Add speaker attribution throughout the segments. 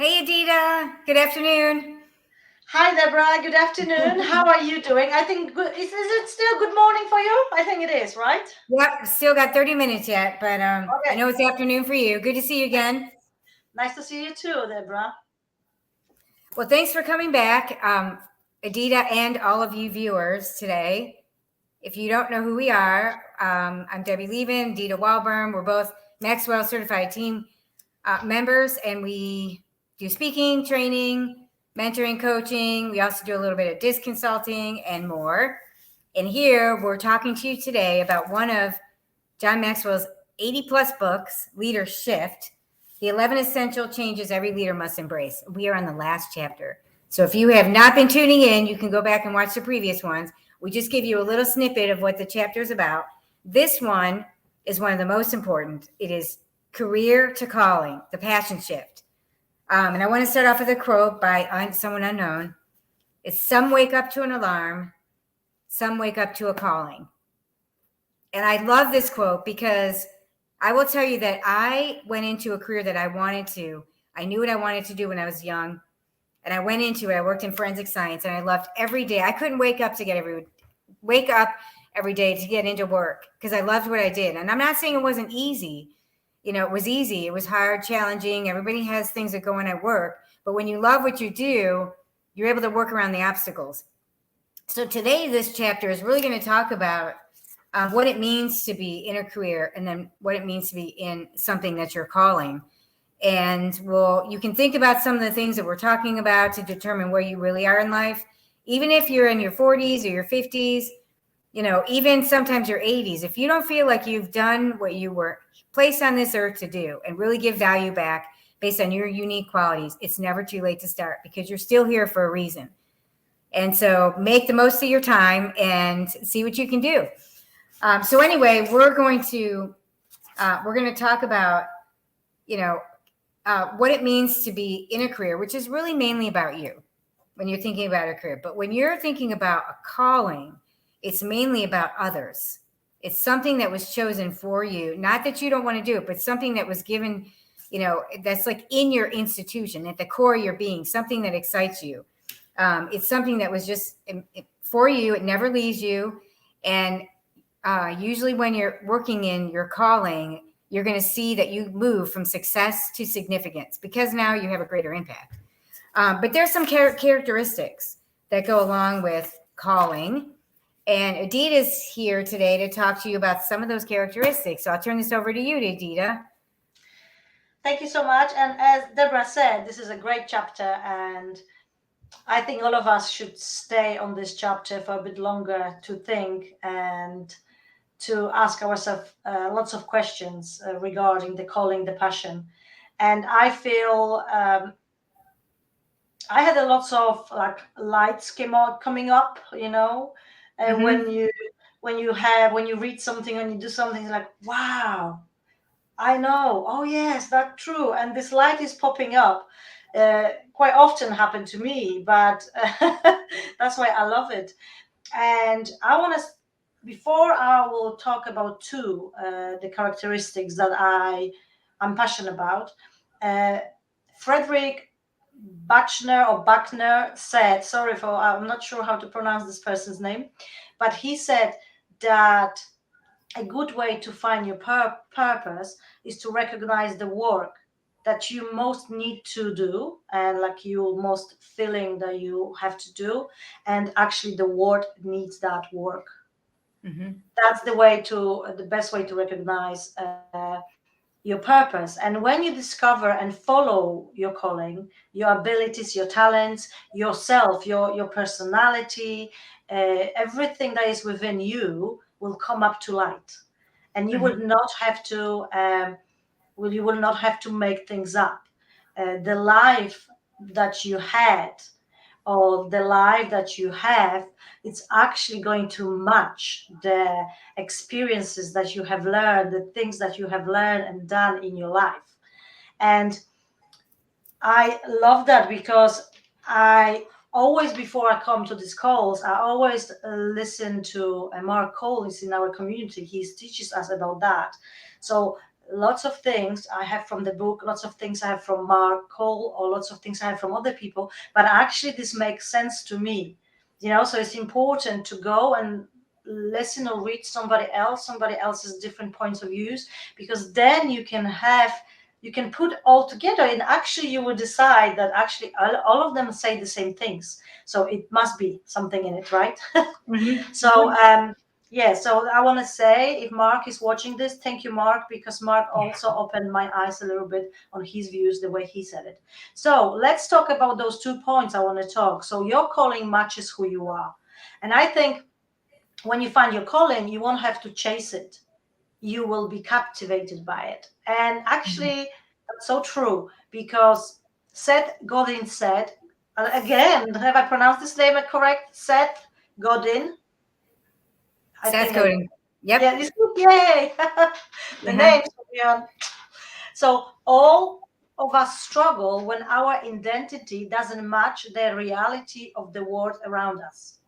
Speaker 1: Hey, Adita. Good afternoon.
Speaker 2: Hi, Deborah. Good afternoon. How are you doing? I think good. Is it still good morning for you? I think it is, right?
Speaker 1: Yep, still got 30 minutes yet, but I
Speaker 2: Okay.
Speaker 1: know it's afternoon for you. Good to see you again.
Speaker 2: Nice to see you too, Deborah.
Speaker 1: Well, thanks for coming back, Adita, and all of you viewers today. If you don't know who we are, I'm Debbie Levin, Adita Walburn. We're both Maxwell certified team members, and we do speaking, training, mentoring, coaching. We also do a little bit of disc consulting and more. And here we're talking to you today about one of John Maxwell's 80 plus books, Leadershift, the 11 essential changes every leader must embrace. We are on the last chapter. So if you have not been tuning in, you can go back and watch the previous ones. We just give you a little snippet of what the chapter is about. This one is one of the most important. It is career to calling, the passion shift. And I want to start off with a quote by someone unknown. It's some wake up to an alarm, some wake up to a calling. And I love this quote because I will tell you that I went into a career that I wanted to. I knew what I wanted to do when I was young. And I went into it. I worked in forensic science and I loved every day. I couldn't wake up every day to get into work because I loved what I did. And I'm not saying it wasn't easy. You know, it was easy. It was hard, challenging. Everybody has things that go on at work. But when you love what you do, you're able to work around the obstacles. So today, this chapter is really going to talk about what it means to be in a career and then what it means to be in something that you're calling. And you can think about some of the things that we're talking about to determine where you really are in life. Even if you're in your 40s or your 50s, even sometimes your 80s, if you don't feel like you've done what you were placed on this earth to do and really give value back based on your unique qualities, it's never too late to start because you're still here for a reason. And so make the most of your time and see what you can do. So anyway, we're going to talk about what it means to be in a career, which is really mainly about you when you're thinking about a career. But when you're thinking about a calling, it's mainly about others. It's something that was chosen for you, not that you don't want to do it, but something that was given, that's like in your institution, at the core of your being, something that excites you. It's something that was just for you. It never leaves you. And usually when you're working in your calling, you're going to see that you move from success to significance because now you have a greater impact. But there's some characteristics that go along with calling. And Adita's here today to talk to you about some of those characteristics. So I'll turn this over to you, Adita.
Speaker 2: Thank you so much. And as Deborah said, this is a great chapter, and I think all of us should stay on this chapter for a bit longer to think and to ask ourselves lots of questions regarding the calling, the passion. And I feel I had a lots of like lights coming up, and when you read something and you do something, it's like, wow, I know. Oh yes, that's true. And this light is popping up. Quite often happened to me, but that's why I love it. And I want to, before I will talk about the characteristics that I'm passionate about. Uh, Frederick Bachner said, sorry for, I'm not sure how to pronounce this person's name, but he said that a good way to find your purpose is to recognize the work that you most need to do and like you most feeling that you have to do, and actually the world needs that work.
Speaker 1: Mm-hmm.
Speaker 2: That's the best way to recognize your purpose. And when you discover and follow your calling, your abilities, your talents, yourself, your personality, everything that is within you will come up to light, and you will
Speaker 1: Mm-hmm.
Speaker 2: not have to you will not have to make things up. The life that you had or the life that you have, it's actually going to match the experiences that you have learned, the things that you have learned and done in your life. And I love that because I always, before I come to these calls, I always listen to Mark Cole is in our community. He teaches us about that. So lots of things I have from the book, lots of things I have from Mark Cole, or lots of things I have from other people, but actually this makes sense to me. So it's important to go and listen or read somebody else's different points of views, because then you can put all together, and actually you will decide that actually all of them say the same things, so it must be something in it, right? So yeah, so I want to say, if Mark is watching this, thank you, Mark, because Mark also opened my eyes a little bit on his views, the way he said it. So let's talk about those 2 points I want to talk. So your calling matches who you are. And I think when you find your calling, you won't have to chase it. You will be captivated by it. And actually, that's so true, because Seth Godin said, again, have I pronounced this name correct? Seth Godin. I
Speaker 1: Seth
Speaker 2: think
Speaker 1: Godin. Yep.
Speaker 2: yeah, yay! The names. So all of us struggle when our identity doesn't match the reality of the world around us.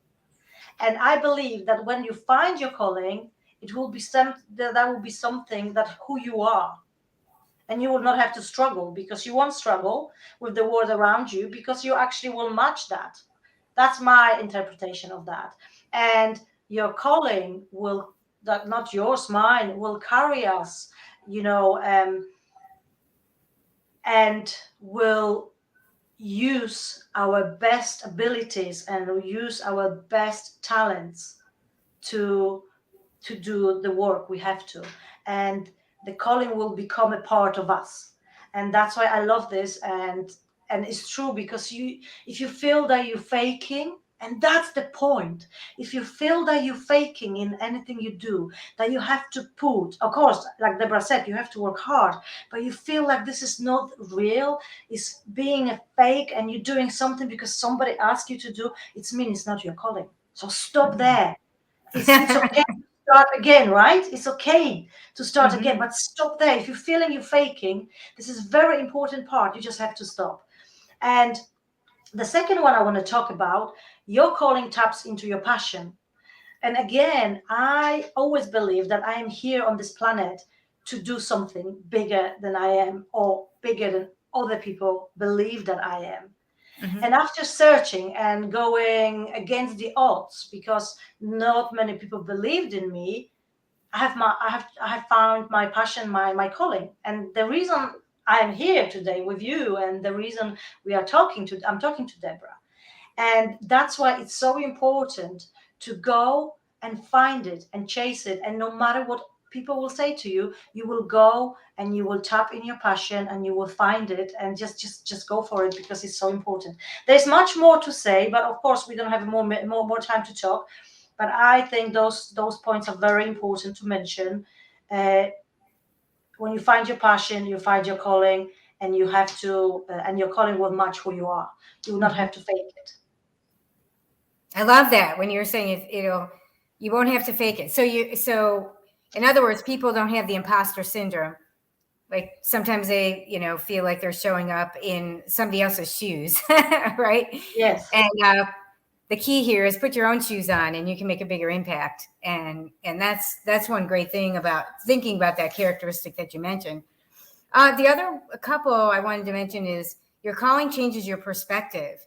Speaker 2: And I believe that when you find your calling, it will be that will be something that who you are. And you will not have to struggle, because you won't struggle with the world around you, because you actually will match that. That's my interpretation of that. And your calling will, that not yours, mine, will carry us, and will use our best abilities and use our best talents to do the work we have to, and the calling will become a part of us. And that's why I love this. And it's true, because if you feel that you're faking, and that's the point, if you feel that you're faking in anything you do, that you have to put, of course, like Deborah said, you have to work hard, but you feel like this is not real, it's being a fake, and you're doing something because somebody asked you to do, it's mean it's not your calling. So stop there. It's okay to start again, right? It's okay to start again, but stop there. If you're feeling you're faking, this is a very important part. You just have to stop. And the second one I want to talk about, your calling taps into your passion. And again, I always believe that I am here on this planet to do something bigger than I am, or bigger than other people believe that I am. And after searching and going against the odds, because not many people believed in me, I have found my passion, my calling. And the reason I'm here today with you, and the reason I'm talking to Deborah. And that's why it's so important to go and find it and chase it. And no matter what people will say to you, you will go and you will tap in your passion and you will find it, and just go for it, because it's so important. There's much more to say, but of course we don't have more time to talk. But I think those points are very important to mention. Uh, when you find your passion, you find your calling, and you have to, and your calling will match who you are. You will not have to fake it.
Speaker 1: I love that when you're saying you won't have to fake it. So in other words, people don't have the imposter syndrome. Like sometimes they, feel like they're showing up in somebody else's shoes, right?
Speaker 2: Yes.
Speaker 1: And the key here is put your own shoes on, and you can make a bigger impact. And that's one great thing about thinking about that characteristic that you mentioned. The other couple I wanted to mention is your calling changes your perspective.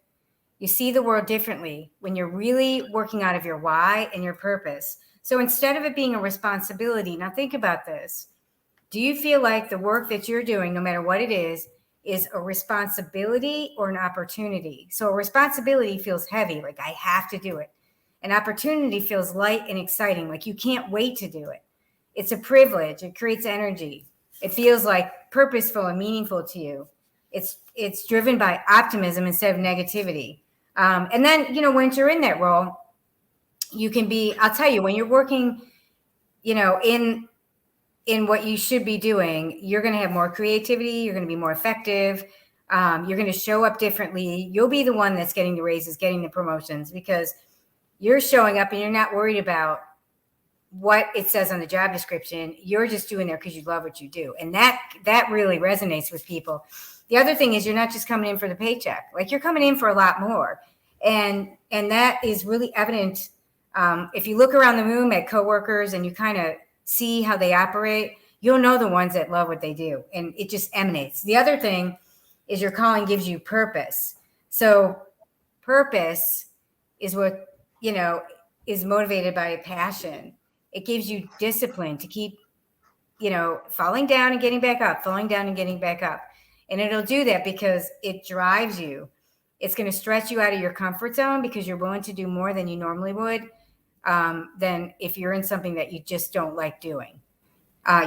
Speaker 1: You see the world differently when you're really working out of your why and your purpose. So instead of it being a responsibility, now think about this. Do you feel like the work that you're doing, no matter what it is a responsibility or an opportunity? So a responsibility feels heavy, like I have to do it. An opportunity feels light and exciting, like you can't wait to do it. It's a privilege. It creates energy. It feels like purposeful and meaningful to you. It's driven by optimism instead of negativity. And then, once you're in that role, you can be, I'll tell you, when you're working, in what you should be doing, you're going to have more creativity. You're going to be more effective. You're going to show up differently. You'll be the one that's getting the raises, getting the promotions, because you're showing up and you're not worried about what it says on the job description. You're just doing there because you love what you do. And that really resonates with people. The other thing is you're not just coming in for the paycheck. Like you're coming in for a lot more. And that is really evident. If you look around the room at coworkers and you kind of see how they operate, you'll know the ones that love what they do, and it just emanates. The other thing is your calling gives you purpose. So purpose is what, is motivated by a passion. It gives you discipline to keep, falling down and getting back up, falling down and getting back up. And it'll do that because it drives you. It's going to stretch you out of your comfort zone because you're willing to do more than you normally would, than if you're in something that you just don't like doing.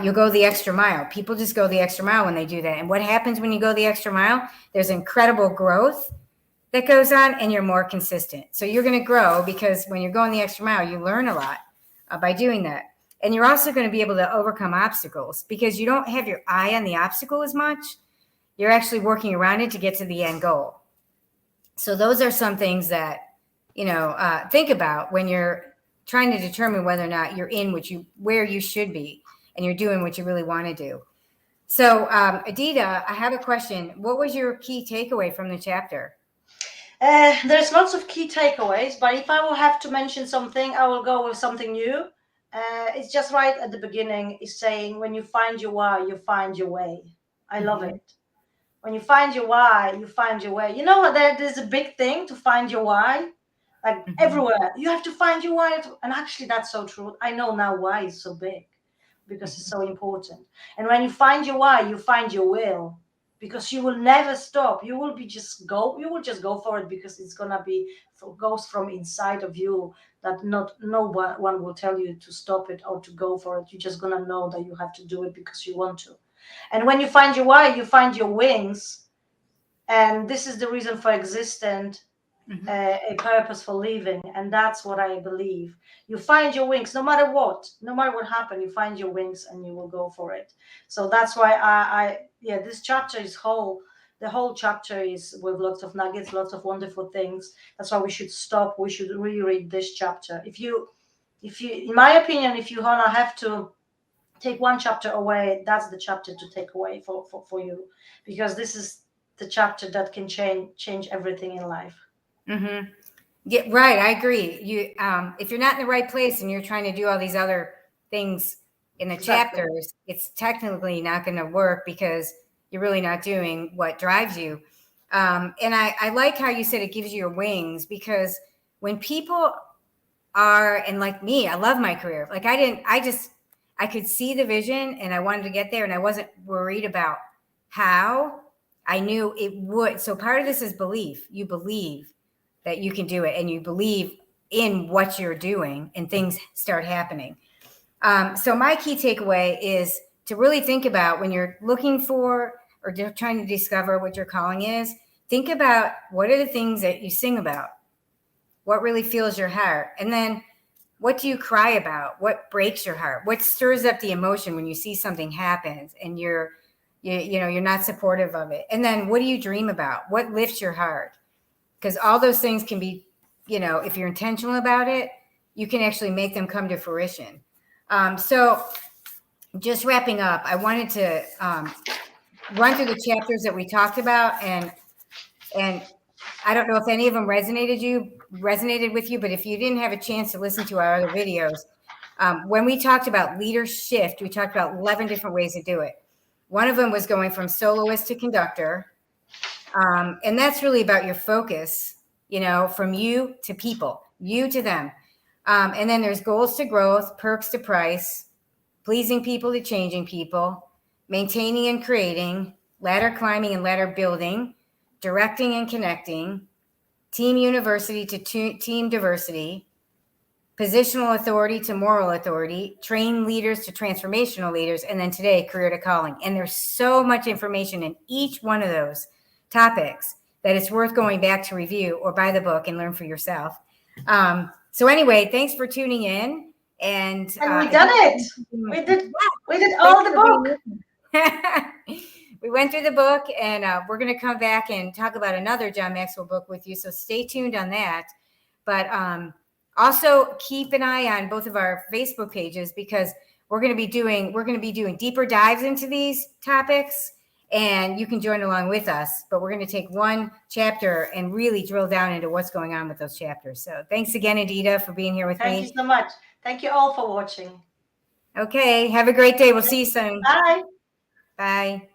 Speaker 1: You'll go the extra mile. People just go the extra mile when they do that. And what happens when you go the extra mile? There's incredible growth that goes on, and you're more consistent. So you're going to grow because when you're going the extra mile, you learn a lot by doing that. And you're also going to be able to overcome obstacles because you don't have your eye on the obstacle as much. You're actually working around it to get to the end goal. So those are some things that, think about when you're trying to determine whether or not you're in where you should be and you're doing what you really want to do. So, Adita, I have a question. What was your key takeaway from the chapter?
Speaker 2: There's lots of key takeaways, but if I will have to mention something, I will go with something new. It's just right at the beginning is saying, when you find your why, you find your way. I love it. When you find your why, you find your way. You know, that is a big thing to find your why. Like everywhere, you have to find your why. And actually, that's so true. I know now why is so big because it's so important. And when you find your why, you find your will, because you will never stop. You will just go for it because it's gonna goes from inside of you, that no one will tell you to stop it or to go for it. You're just gonna know that you have to do it because you want to. And when you find your why, you find your wings. And this is the reason for existence, a purpose for living. And that's what I believe. You find your wings, no matter what happens, you find your wings and you will go for it. So that's why this chapter is the whole chapter is with lots of nuggets, lots of wonderful things. That's why we should stop. We should reread this chapter. If you, in my opinion, if you wanna have to take one chapter away, that's the chapter to take away for you, because this is the chapter that can change everything in life.
Speaker 1: Yeah, right. I agree. You, if you're not in the right place and you're trying to do all these other things in the chapters, it's technically not going to work because you're really not doing what drives you. And I like how you said it gives you your wings, because when people are, and like me, I love my career. Like I could see the vision and I wanted to get there, and I wasn't worried about how. I knew it would. So part of this is belief. You believe that you can do it, and you believe in what you're doing, and things start happening. So my key takeaway is to really think about, when you're looking for or trying to discover what your calling is, think about what are the things that you sing about, what really fills your heart, and then what do you cry about, what breaks your heart, what stirs up the emotion when you see something happens and you're not supportive of it, and then what do you dream about, what lifts your heart. Because all those things can be, if you're intentional about it, you can actually make them come to fruition. So just wrapping up, I wanted to run through the chapters that we talked about, and I don't know if any of them resonated with you, but if you didn't have a chance to listen to our other videos, when we talked about Leadershift, we talked about 11 different ways to do it. One of them was going from soloist to conductor. And that's really about your focus, from you to people, you to them. And then there's goals to growth, perks to price, pleasing people to changing people, maintaining and creating, ladder climbing and ladder building, directing and connecting, team university to team diversity, positional authority to moral authority, train leaders to transformational leaders, and then today, career to calling. And there's so much information in each one of those topics that it's worth going back to review or buy the book and learn for yourself. So anyway, thanks for tuning in. And
Speaker 2: we done it. We did all the book.
Speaker 1: We went through the book, and we're going to come back and talk about another John Maxwell book with you. So stay tuned on that. But also keep an eye on both of our Facebook pages, because we're going to be doing deeper dives into these topics, and you can join along with us. But we're going to take one chapter and really drill down into what's going on with those chapters. So thanks again, Adita, for being here with me.
Speaker 2: Thank you so much. Thank you all for watching.
Speaker 1: Okay. Have a great day. We'll see you soon.
Speaker 2: Bye.
Speaker 1: Bye.